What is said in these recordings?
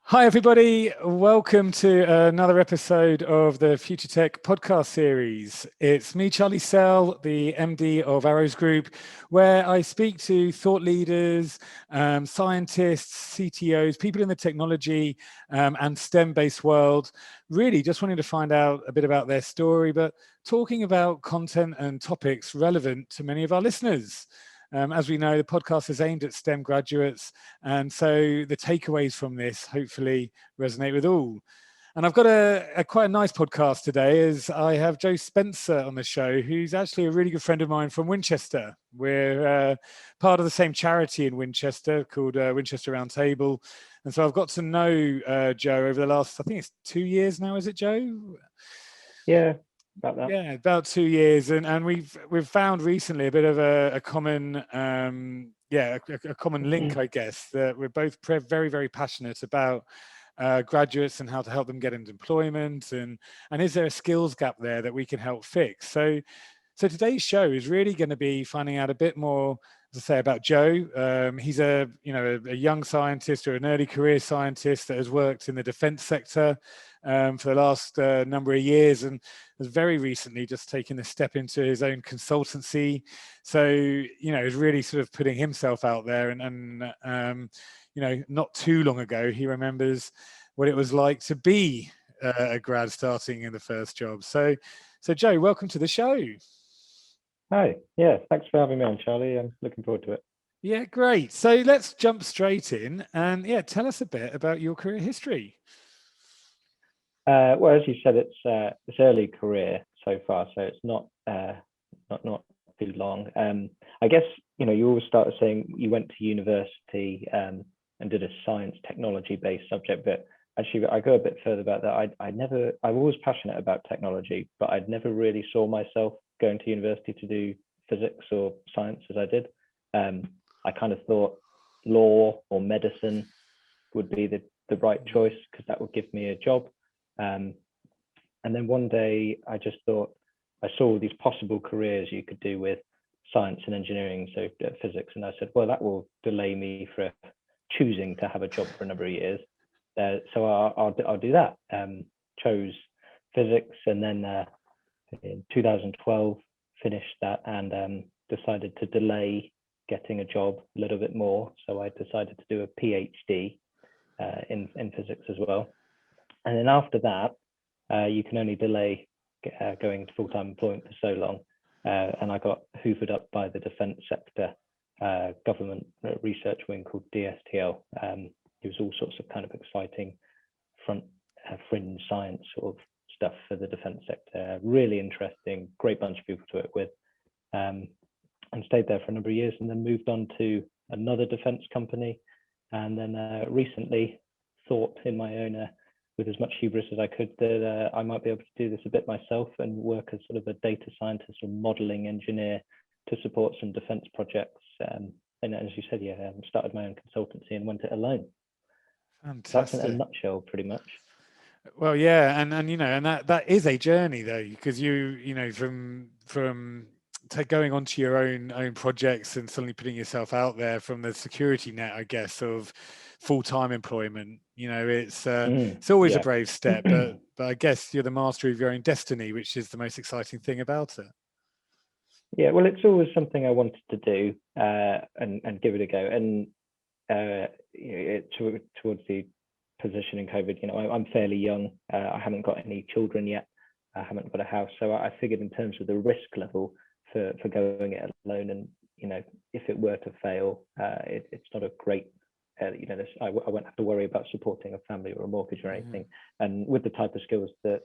Hi, everybody. Welcome to another episode of the Future Tech podcast series. It's me, Charlie Sell, the MD of Arrows Group, where I speak to thought leaders, scientists, CTOs, people in the technology and STEM-based world, really just wanting to find out a bit about their story, but talking about content and topics relevant to many of our listeners. As we know, the podcast is aimed at STEM graduates, and so the takeaways from this hopefully resonate with all. And I've got a quite a nice podcast today, as I have Joe Spencer on the show, who's actually a really good friend of mine from Winchester. We're part of the same charity in Winchester called Winchester Roundtable. And so I've got to know Joe over the last, I think it's 2 years now, is it, Joe? Yeah, about that. Yeah, about 2 years, and we've found recently a bit of a common a common link, I guess, that we're both very, very passionate about graduates and how to help them get into employment, and is there a skills gap there that we can help fix? So today's show is really going to be finding out a bit more, as I say, about Joe. He's a young scientist or an early career scientist that has worked in the defence sector for the last number of years, and has very recently just taken a step into his own consultancy. So is really sort of putting himself out there, and not too long ago he remembers what it was like to be a grad starting in the first job. So Joe, welcome to the show. Hi, yeah, thanks for having me on, Charlie. I'm looking forward to it. Yeah, great. So let's jump straight in, and tell us a bit about your career history. Well, as you said, it's early career so far, so it's not too long. I guess you always start saying you went to university and did a science technology based subject, but actually I go a bit further about that. I was passionate about technology, but I'd never really saw myself going to university to do physics or science as I did. I kind of thought law or medicine would be the right choice because that would give me a job. And then one day I just thought, I saw these possible careers you could do with science and engineering, so physics, and I said, well, that will delay me for choosing to have a job for a number of years. So I'll do that. Chose physics, and then in 2012 finished that, and decided to delay getting a job a little bit more. So I decided to do a PhD in physics as well. And then after that, you can only delay going to full-time employment for so long. And I got hoovered up by the defence sector government research wing called DSTL. It was all sorts of kind of exciting fringe science sort of stuff for the defence sector. Really interesting, great bunch of people to work with. And stayed there for a number of years, and then moved on to another defence company. And then recently thought in my own with as much hubris as I could that I might be able to do this a bit myself and work as sort of a data scientist or modeling engineer to support some defense projects. And as you said, started my own consultancy and went it alone. Fantastic. That's in a nutshell, pretty much. Well, yeah, and that is a journey though, because from going onto your own projects and suddenly putting yourself out there from the security net, I guess, of full-time employment. It's always a brave step, but I guess you're the master of your own destiny, which is the most exciting thing about it. Yeah, well, it's always something I wanted to do and give it a go. And towards the position in COVID, I'm fairly young. I haven't got any children yet. I haven't got a house. So I figured in terms of the risk level for going it alone, and if it were to fail, it's not a great I won't have to worry about supporting a family or a mortgage or anything. And with the type of skills that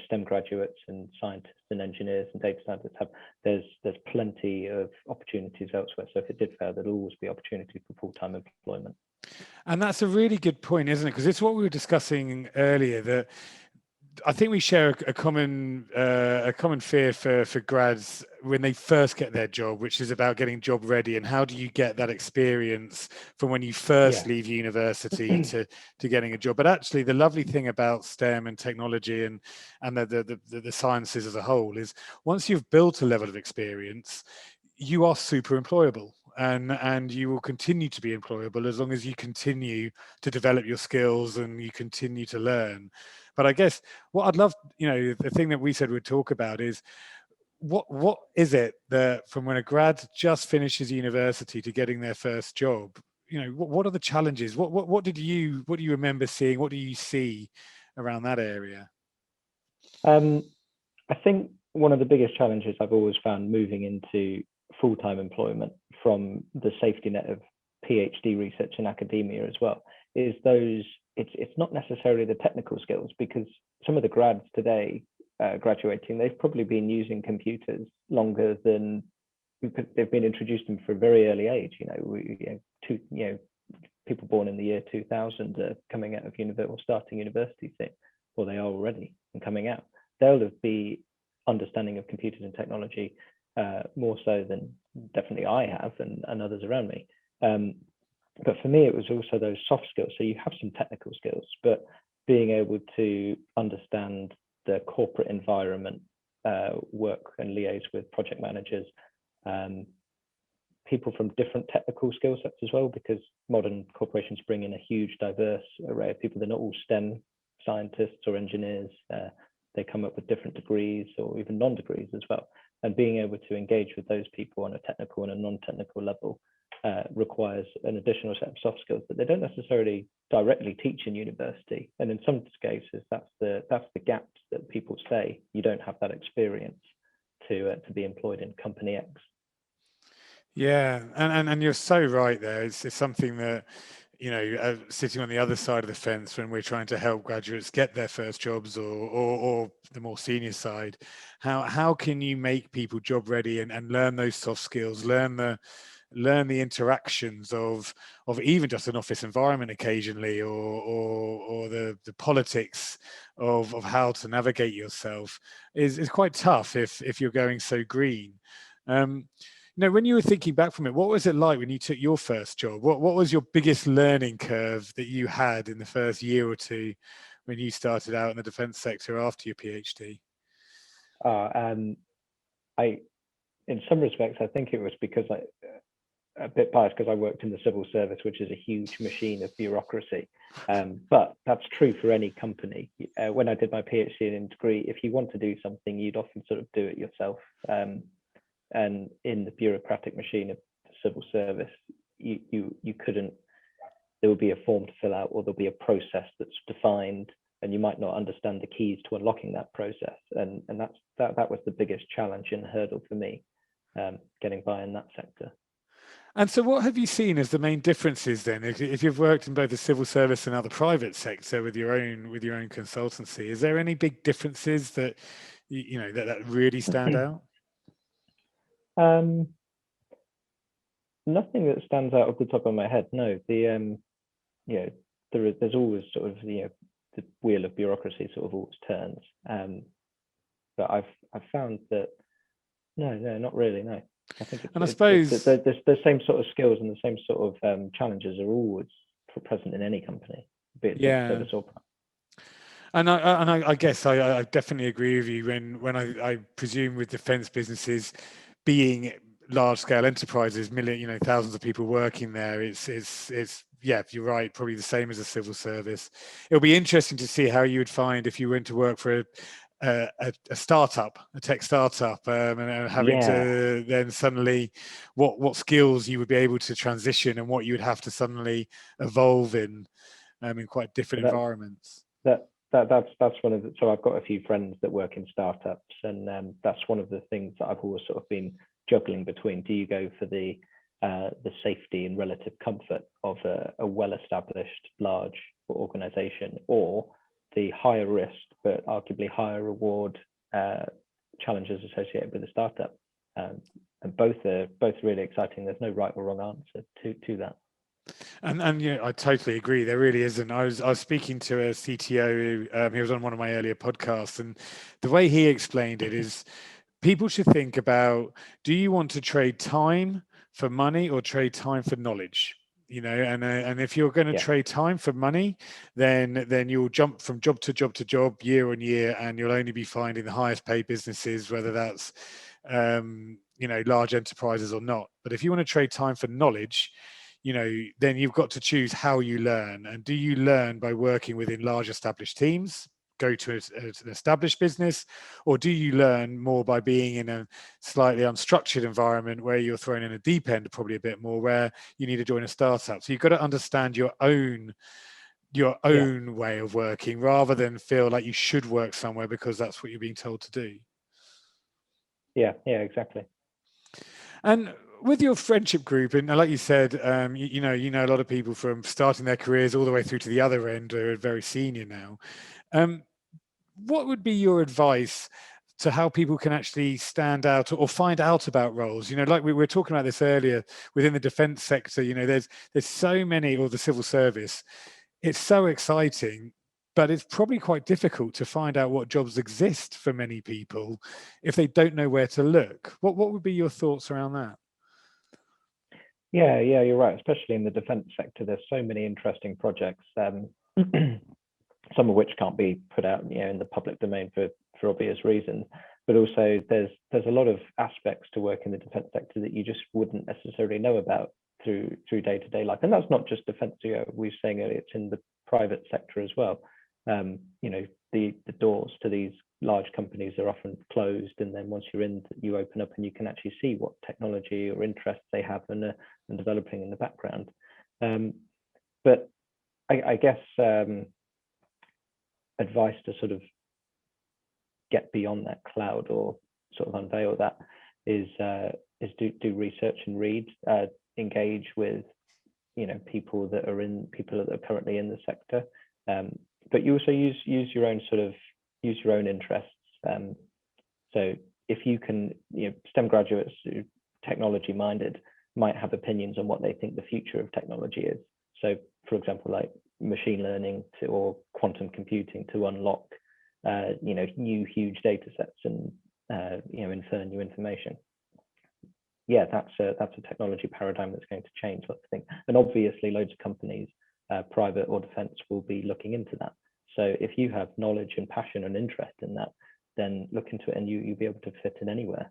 STEM graduates and scientists and engineers and data scientists have, there's plenty of opportunities elsewhere. So if it did fail, there'll always be opportunity for full-time employment. And that's a really good point, isn't it? Because it's what we were discussing earlier, that I think we share a common fear for grads when they first get their job, which is about getting job ready, and how do you get that experience from when you first leave university to getting a job. But actually, the lovely thing about STEM and technology and the sciences as a whole is once you've built a level of experience, you are super employable. and you will continue to be employable as long as you continue to develop your skills and you continue to learn. But I guess what I'd love, the thing that we said we'd talk about is what is it that from when a grad just finishes university to getting their first job, what are the challenges? What do you remember seeing? What do you see around that area? I think one of the biggest challenges I've always found moving into full-time employment from the safety net of PhD research and academia as well is it's not necessarily the technical skills, because some of the grads today graduating, they've probably been using computers longer than they've been introduced to them for a very early age. People born in the year 2000 are coming out of university or starting university soon, or they are already and coming out. They'll be understanding of computers and technology more so than definitely I have and others around me. But for me, it was also those soft skills. So you have some technical skills, but being able to understand the corporate environment, work and liaise with project managers, people from different technical skill sets as well, because modern corporations bring in a huge diverse array of people. They're not all STEM scientists or engineers. They come up with different degrees or even non-degrees as well. And being able to engage with those people on a technical and a non-technical level requires an additional set of soft skills that they don't necessarily directly teach in university. And in some cases, that's the gaps that people say you don't have that experience to be employed in company X. Yeah, and you're so right there. It's something that, sitting on the other side of the fence when we're trying to help graduates get their first jobs or the more senior side, how can you make people job ready and learn those soft skills, learn the interactions of even just an office environment occasionally, or the politics of how to navigate yourself is quite tough if you're going so green. When you were thinking back from it, what was it like when you took your first job? What was your biggest learning curve that you had in the first year or two when you started out in the defence sector after your PhD? In some respects, I think it was because a bit biased because I worked in the civil service, which is a huge machine of bureaucracy. But that's true for any company. When I did my PhD and degree, if you want to do something, you'd often sort of do it yourself. And in the bureaucratic machine of the civil service, you couldn't. There would be a form to fill out, or there'll be a process that's defined, and you might not understand the keys to unlocking that process. And that was the biggest challenge and hurdle for me, getting by in that sector. And so what have you seen as the main differences then, if you've worked in both the civil service and now the private sector with your own consultancy? Is there any big differences that that really stand out? Nothing that stands out off the top of my head. No, there's always sort of the wheel of bureaucracy sort of always turns. But I've found that no, not really. No, I think I suppose the same sort of skills and the same sort of challenges are always present in any company, be it service or private. And I guess I definitely agree with you when I presume with defence businesses being large scale enterprises, thousands of people working there, it's yeah, you're right, probably the same as a civil service. It'll be interesting to see how you would find if you went to work for a startup, a tech startup, and having to then suddenly what skills you would be able to transition and what you would have to suddenly evolve in quite different environments. That's one of the, so I've got a few friends that work in startups, and that's one of the things that I've always sort of been juggling between. Do you go for the safety and relative comfort of a well-established large organization, or the higher risk but arguably higher reward challenges associated with a startup? And both are really exciting. There's no right or wrong answer to that. And I totally agree. There really isn't. I was speaking to a CTO. He was on one of my earlier podcasts, and the way he explained it is, people should think about: do you want to trade time for money or trade time for knowledge? And if you're going to trade time for money, then you'll jump from job to job to job year on year, and you'll only be finding the highest paid businesses, whether that's large enterprises or not. But if you want to trade time for knowledge, then you've got to choose how you learn. And do you learn by working within large established teams, go to an established business, or do you learn more by being in a slightly unstructured environment where you're thrown in a deep end probably a bit more, where you need to join a startup? So you've got to understand your own way of working, rather than feel like you should work somewhere because that's what you're being told to do. Yeah, exactly. And with your friendship group, and like you said, you know a lot of people from starting their careers all the way through to the other end are very senior now. What would be your advice to how people can actually stand out or find out about roles? Like we were talking about this earlier, within the defense sector, there's so many, or the civil service. It's so exciting, but it's probably quite difficult to find out what jobs exist for many people if they don't know where to look. What would be your thoughts around that? Yeah, you're right. Especially in the defense sector, there's so many interesting projects, some of which can't be put out, in the public domain for obvious reasons. But also, there's a lot of aspects to work in the defense sector that you just wouldn't necessarily know about through day-to-day life. And that's not just defense. We were saying earlier, it's in the private sector as well. The doors to these large companies are often closed, and then once you're in, you open up and you can actually see what technology or interests they have and developing in the background. But I guess advice to sort of get beyond that cloud, or sort of unveil that, is do research and read, engage with people that are currently in the sector, but you also use your own interests. So if you can, STEM graduates who are technology minded might have opinions on what they think the future of technology is. So, for example, like machine learning or quantum computing to unlock new huge data sets and infer new information. Yeah, that's a technology paradigm that's going to change lots of things. And obviously loads of companies, private or defense, will be looking into that. So if you have knowledge and passion and interest in that, then look into it, and you'll be able to fit in anywhere.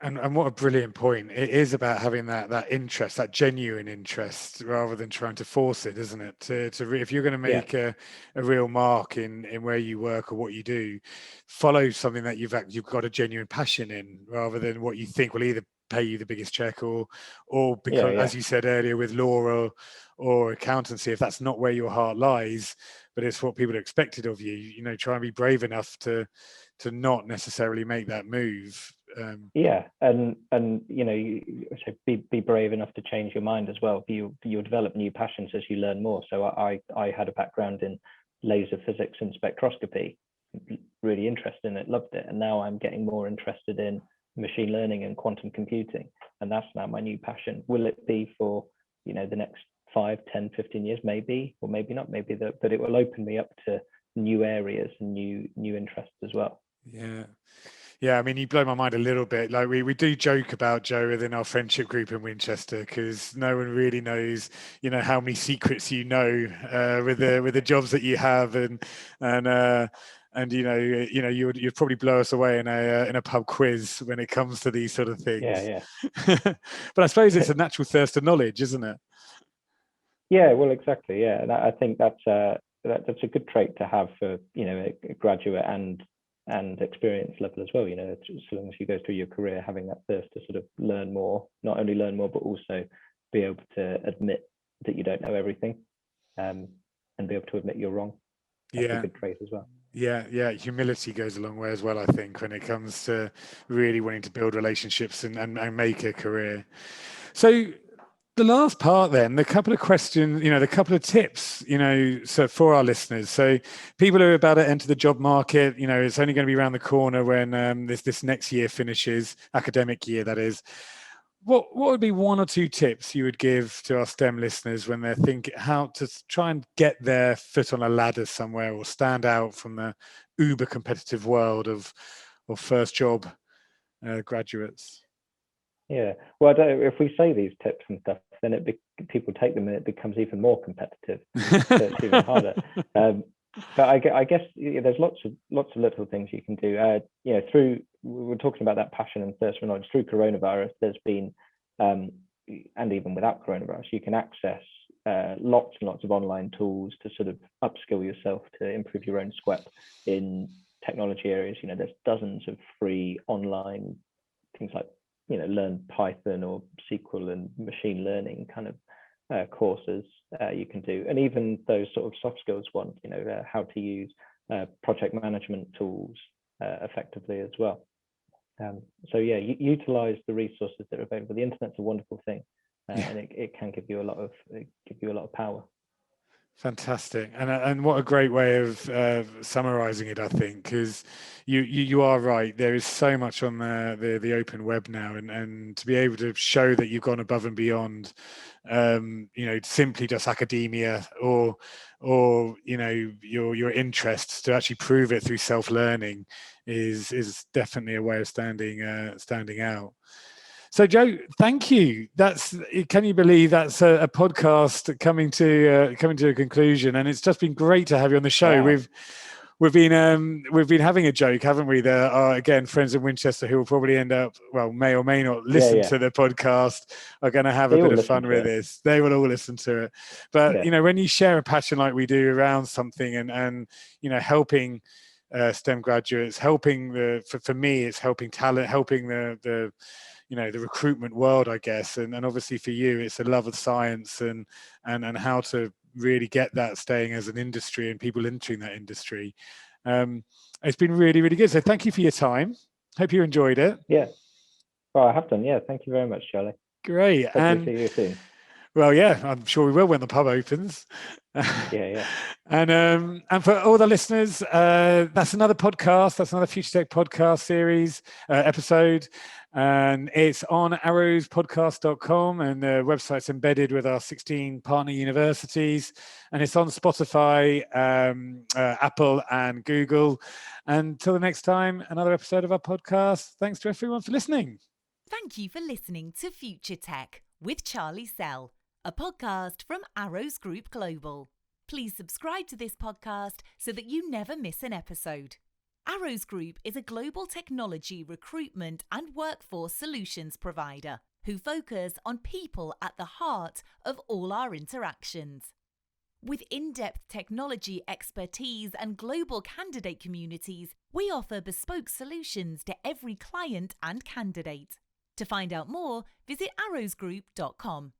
And what a brilliant point. It is about having that interest, that genuine interest, rather than trying to force it, isn't it? If you're going to make a real mark in where you work or what you do, follow something that you've got a genuine passion in, rather than what you think will either pay you the biggest check or because, as you said earlier, with law or accountancy, if that's not where your heart lies, but it's what people are expected of you, try and be brave enough to not necessarily make that move. And be brave enough to change your mind as well. You'll develop new passions as you learn more. So I had a background in laser physics and spectroscopy, really interested in it, loved it, and now I'm getting more interested in machine learning and quantum computing, and that's now my new passion. Will it be for the next 5, 10, 15 years? Maybe, or maybe not. But it will open me up to new areas and new interests as well. Yeah, I mean, you blow my mind a little bit. Like we do joke about, Joe, within our friendship group in Winchester, because no one really knows, how many secrets with the jobs that you have, and you'd probably blow us away in a pub quiz when it comes to these sort of things. Yeah. But I suppose it's a natural thirst of knowledge, isn't it? Yeah, well, exactly. Yeah, and I think that's a good trait to have for a graduate and experience level as well. As long as you go through your career having that thirst to sort of learn more, not only learn more, but also be able to admit that you don't know everything, and be able to admit you're wrong. That's a good trait as well. Yeah. Humility goes a long way as well, I think, when it comes to really wanting to build relationships and make a career. So the last part then, the couple of questions, the couple of tips, so for our listeners. So people who are about to enter the job market, it's only going to be around the corner when this next year finishes, academic year, that is. What would be 1 or 2 tips you would give to our STEM listeners when they're thinking how to try and get their foot on a ladder somewhere, or stand out from the uber competitive world of first job graduates? Yeah, well, if we say these tips and stuff, then people take them and it becomes even more competitive. So it's even harder. But I guess there's lots of little things you can do. Through we're talking about that passion and thirst for knowledge. Through coronavirus, there's been, and even without coronavirus, you can access lots and lots of online tools to sort of upskill yourself to improve your own SQUEP in technology areas. There's dozens of free online things like learn Python or SQL and machine learning kind of courses you can do, and even those sort of soft skills ones, how to use project management tools effectively as well. So yeah, utilize the resources that are available. The internet's a wonderful thing, and it can give you a lot of power. Fantastic, and what a great way of summarizing it, I think, because you are right. There is so much on the open web now, and to be able to show that you've gone above and beyond, simply just academia or your interests, to actually prove it through self-learning is definitely a way of standing out. So, Joe, thank you. Can you believe that's a podcast coming to a conclusion? And it's just been great to have you on the show. Wow. We've been having a joke, haven't we? There are, again, friends in Winchester who will probably may or may not listen to the podcast, are going to have a bit of fun with this. They will all listen to it. But when you share a passion like we do around something, and helping STEM graduates, helping for me, it's helping talent, helping the recruitment world, I guess, and obviously for you, it's a love of science and how to really get that staying as an industry and people entering that industry. It's been really, really good. So thank you for your time. Hope you enjoyed it. Yeah. Well, I have done. Yeah. Thank you very much, Charlie. Great. Hopefully see you soon. Well, yeah, I'm sure we will when the pub opens. Yeah. And for all the listeners, that's another podcast. That's another Future Tech podcast series episode. And it's on arrowspodcast.com, and the website's embedded with our 16 partner universities. And it's on Spotify, Apple, and Google. Until the next time, another episode of our podcast. Thanks to everyone for listening. Thank you for listening to Future Tech with Charlie Sell, a podcast from Arrows Group Global. Please subscribe to this podcast so that you never miss an episode. Arrows Group is a global technology recruitment and workforce solutions provider who focus on people at the heart of all our interactions. With in-depth technology expertise and global candidate communities, we offer bespoke solutions to every client and candidate. To find out more, visit arrowsgroup.com.